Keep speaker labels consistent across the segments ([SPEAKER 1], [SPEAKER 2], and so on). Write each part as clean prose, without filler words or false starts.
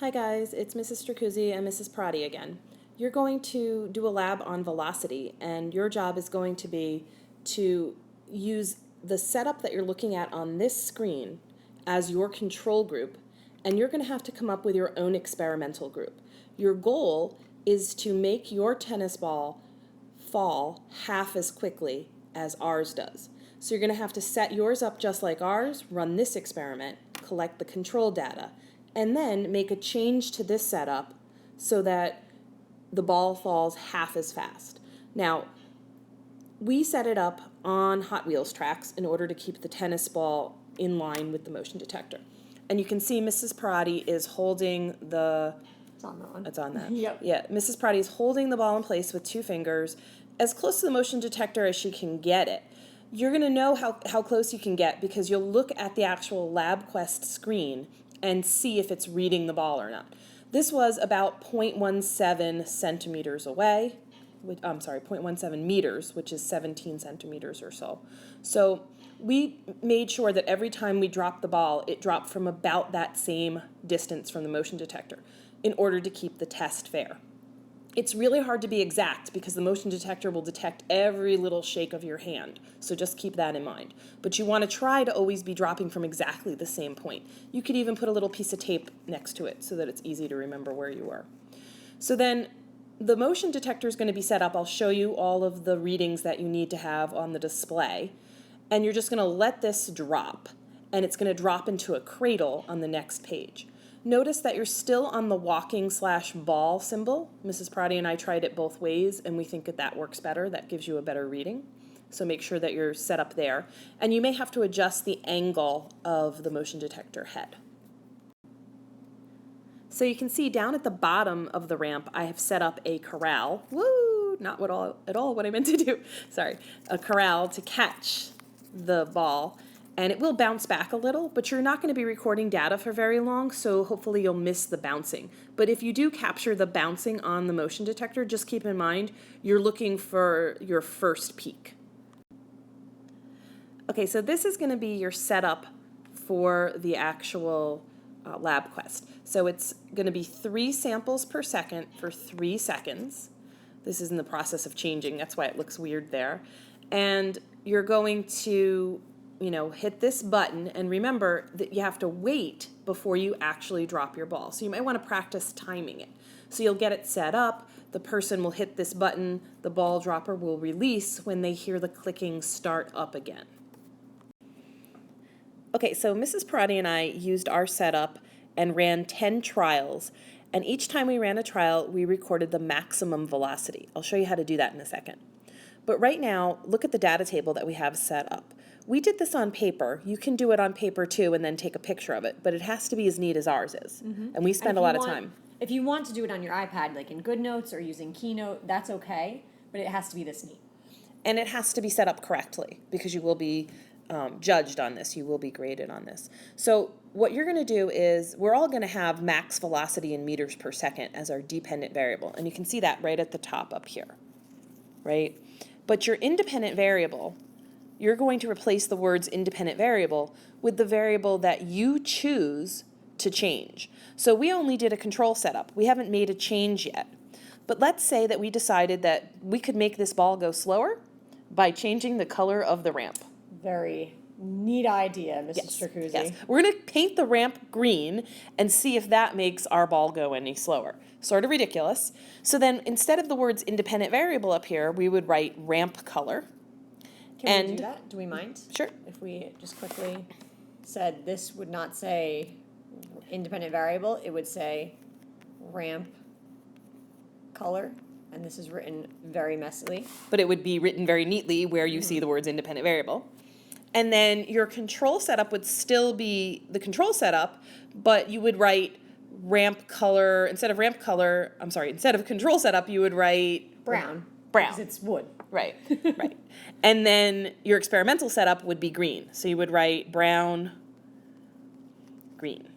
[SPEAKER 1] Hi guys, it's Mrs. Stracuzzi and Mrs. Prati again. You're going to do a lab on velocity, and your job is going to be to use the setup that you're looking at on this screen as your control group, and you're going to have to come up with your own experimental group. Your goal is to make your tennis ball fall half as quickly as ours does. So you're going to have to set yours up just like ours, run this experiment, collect the control data, and then make a change to this setup so that the ball falls half as fast. Now, we set it up on Hot Wheels tracks in order to keep the tennis ball in line with the motion detector. And you can see Mrs. Parati is holding the...
[SPEAKER 2] It's on that one.
[SPEAKER 1] It's on that.
[SPEAKER 2] Yep.
[SPEAKER 1] Yeah, Mrs. Parati is holding the ball in place with two fingers, as close to the motion detector as she can get it. You're going to know how close you can get because you'll look at the actual LabQuest screen and see if it's reading the ball or not. This was about 0.17 centimeters away. I'm sorry, 0.17 meters, which is 17 centimeters or so. So we made sure that every time we dropped the ball, it dropped from about that same distance from the motion detector in order to keep the test fair. It's really hard to be exact because the motion detector will detect every little shake of your hand, so just keep that in mind. But you want to try to always be dropping from exactly the same point. You could even put a little piece of tape next to it so that it's easy to remember where you were. So then the motion detector is going to be set up. I'll show you all of the readings that you need to have on the display, and you're just going to let this drop, and it's going to drop into a cradle on the next page. Notice that you're still on the walking/ball symbol. Mrs. Prati and I tried it both ways, and we think that works better. That gives you a better reading. So make sure that you're set up there. And you may have to adjust the angle of the motion detector head. So you can see down at the bottom of the ramp, I have set up a corral. Woo! Not at all what I meant to do. Sorry. A corral to catch the ball. And it will bounce back a little, but you're not going to be recording data for very long, so hopefully you'll miss the bouncing. But if you do capture the bouncing on the motion detector, just keep in mind you're looking for your first peak. Okay, so this is going to be your setup for the actual LabQuest. So it's going to be 3 samples per second for 3 seconds. This is in the process of changing, that's why it looks weird there. And you're going to hit this button, and remember that you have to wait before you actually drop your ball. So you might want to practice timing it. So you'll get it set up, the person will hit this button, the ball dropper will release when they hear the clicking start up again. Okay, so Mrs. Parati and I used our setup and ran 10 trials, and each time we ran a trial, we recorded the maximum velocity. I'll show you how to do that in a second. But right now, look at the data table that we have set up. We did this on paper. You can do it on paper too and then take a picture of it, but it has to be as neat as ours is. Mm-hmm. And we spend a lot of time.
[SPEAKER 2] If you want to do it on your iPad, like in GoodNotes or using Keynote, that's okay, but it has to be this neat.
[SPEAKER 1] And it has to be set up correctly because you will be judged on this. You will be graded on this. So what you're going to do is we're all going to have max velocity in meters per second as our dependent variable. And you can see that right at the top up here, right? But your independent variable, you're going to replace the words independent variable with the variable that you choose to change. So we only did a control setup. We haven't made a change yet. But let's say that we decided that we could make this ball go slower by changing the color of the ramp.
[SPEAKER 2] Very neat idea, Mrs. Stracuzzi.
[SPEAKER 1] Yes. We're going to paint the ramp green and see if that makes our ball go any slower. Sort of ridiculous. So then instead of the words independent variable up here, we would write ramp color.
[SPEAKER 2] Can we do that? Do we mind?
[SPEAKER 1] Sure.
[SPEAKER 2] If we just quickly said this would not say independent variable, it would say ramp color, and this is written very messily.
[SPEAKER 1] But it would be written very neatly where you see the words independent variable. And then your control setup would still be the control setup, but you would write ramp color, instead of control setup, you would write
[SPEAKER 2] brown.
[SPEAKER 1] Brown.
[SPEAKER 2] Because it's wood.
[SPEAKER 1] Right, right. And then your experimental setup would be green. So you would write brown, green.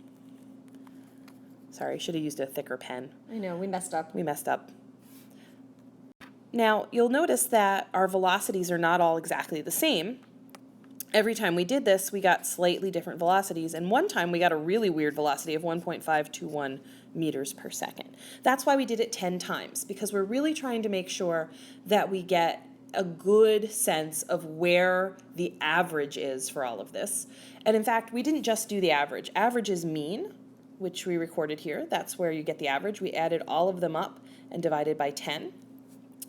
[SPEAKER 1] Sorry, I should have used a thicker pen.
[SPEAKER 2] I know, we messed up.
[SPEAKER 1] We messed up. Now, you'll notice that our velocities are not all exactly the same. Every time we did this, we got slightly different velocities, and one time we got a really weird velocity of 1.521 meters per second. That's why we did it 10 times, because we're really trying to make sure that we get a good sense of where the average is for all of this. And in fact, we didn't just do the average. Average is mean, which we recorded here. That's where you get the average. We added all of them up and divided by 10,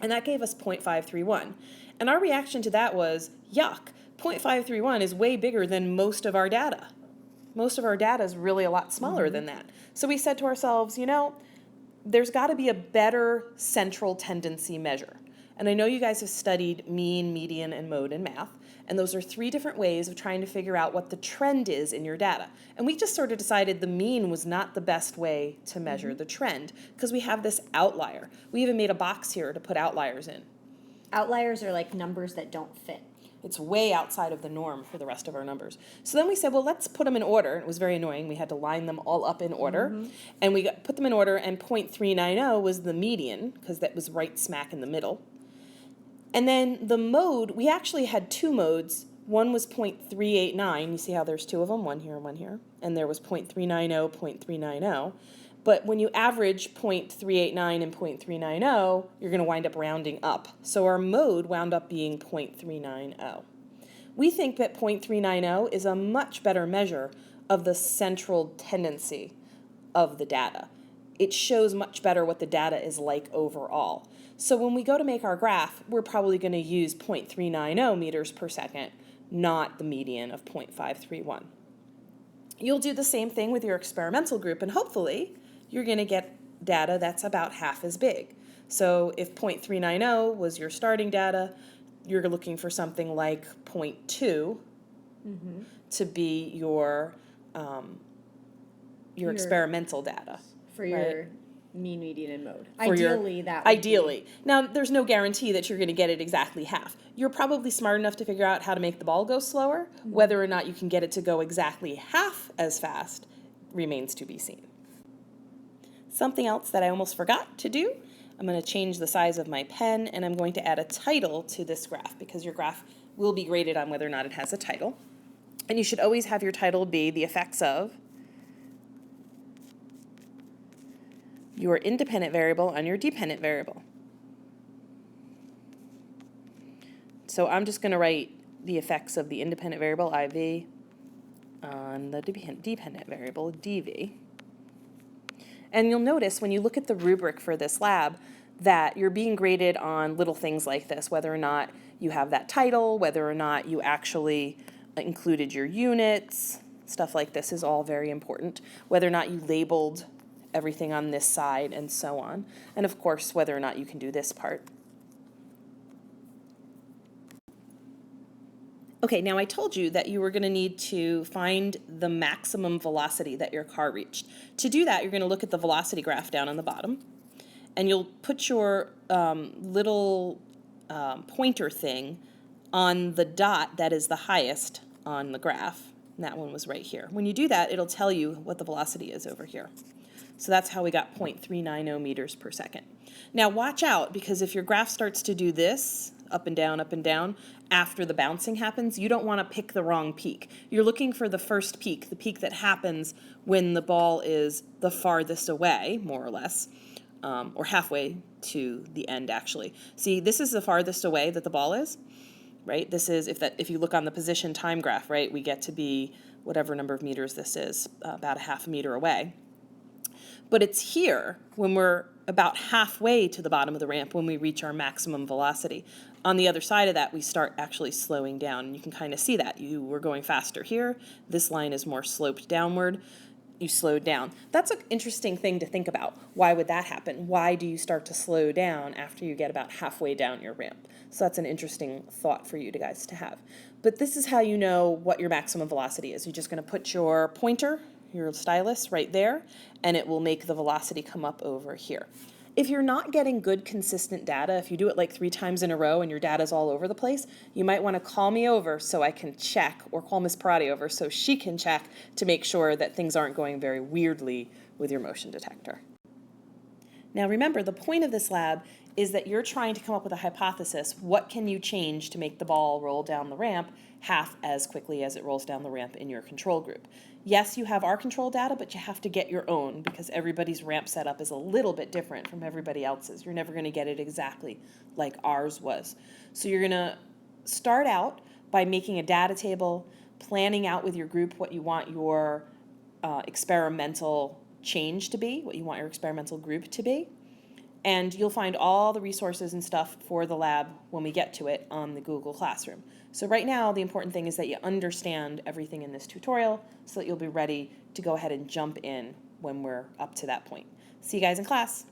[SPEAKER 1] and that gave us 0.531. And our reaction to that was, yuck, 0.531 is way bigger than most of our data. Most of our data is really a lot smaller than that. So we said to ourselves, there's got to be a better central tendency measure. And I know you guys have studied mean, median, and mode in math, and those are 3 different ways of trying to figure out what the trend is in your data. And we just sort of decided the mean was not the best way to measure the trend, because we have this outlier. We even made a box here to put outliers in.
[SPEAKER 2] Outliers are like numbers that don't fit.
[SPEAKER 1] It's way outside of the norm for the rest of our numbers. So then we said, well, let's put them in order. It was very annoying. We had to line them all up in order. And we put them in order, and 0.390 was the median, because that was right smack in the middle. And then the mode, we actually had 2 modes. One was 0.389. You see how there's 2 of them, one here and one here. And there was 0.390, 0.390. But when you average 0.389 and 0.390, you're going to wind up rounding up. So our mode wound up being 0.390. We think that 0.390 is a much better measure of the central tendency of the data. It shows much better what the data is like overall. So when we go to make our graph, we're probably going to use 0.390 meters per second, not the median of 0.531. You'll do the same thing with your experimental group, and hopefully you're going to get data that's about half as big. So if 0.390 was your starting data, you're looking for something like 0.2 to be your experimental data.
[SPEAKER 2] For your mean, median, and mode.
[SPEAKER 1] Ideally, Ideally. Now, there's no guarantee that you're going to get it exactly half. You're probably smart enough to figure out how to make the ball go slower. Whether or not you can get it to go exactly half as fast remains to be seen. Something else that I almost forgot to do, I'm going to change the size of my pen, and I'm going to add a title to this graph, because your graph will be graded on whether or not it has a title. And you should always have your title be the effects of your independent variable on your dependent variable. So I'm just going to write the effects of the independent variable, IV, on the dependent variable, dV. And you'll notice when you look at the rubric for this lab that you're being graded on little things like this, whether or not you have that title, whether or not you actually included your units, stuff like this is all very important, whether or not you labeled everything on this side, and so on. And of course, whether or not you can do this part. Okay, now I told you that you were going to need to find the maximum velocity that your car reached. To do that, you're going to look at the velocity graph down on the bottom, and you'll put your little pointer thing on the dot that is the highest on the graph. And that one was right here. When you do that, it'll tell you what the velocity is over here. So that's how we got 0.390 meters per second. Now watch out, because if your graph starts to do this, up and down, after the bouncing happens, you don't want to pick the wrong peak. You're looking for the first peak, the peak that happens when the ball is the farthest away, more or less, or halfway to the end, actually. See, this is the farthest away that the ball is, right? This is, if you look on the position time graph, right, we get to be whatever number of meters this is, about a half a meter away. But it's here, when we're about halfway to the bottom of the ramp, when we reach our maximum velocity. On the other side of that, we start actually slowing down. And you can kind of see that. You were going faster here. This line is more sloped downward. You slowed down. That's an interesting thing to think about. Why would that happen? Why do you start to slow down after you get about halfway down your ramp? So that's an interesting thought for you guys to have. But this is how you know what your maximum velocity is. You're just going to put your pointer, your stylus, right there, and it will make the velocity come up over here. If you're not getting good consistent data, if you do it like 3 times in a row and your data's all over the place, you might want to call me over so I can check, or call Miss Parati over so she can check to make sure that things aren't going very weirdly with your motion detector. Now remember, the point of this lab is that you're trying to come up with a hypothesis. What can you change to make the ball roll down the ramp half as quickly as it rolls down the ramp in your control group? Yes, you have our control data, but you have to get your own because everybody's ramp setup is a little bit different from everybody else's. You're never going to get it exactly like ours was. So you're going to start out by making a data table, planning out with your group what you want your experimental change to be, what you want your experimental group to be. And you'll find all the resources and stuff for the lab when we get to it on the Google Classroom. So right now, the important thing is that you understand everything in this tutorial so that you'll be ready to go ahead and jump in when we're up to that point. See you guys in class.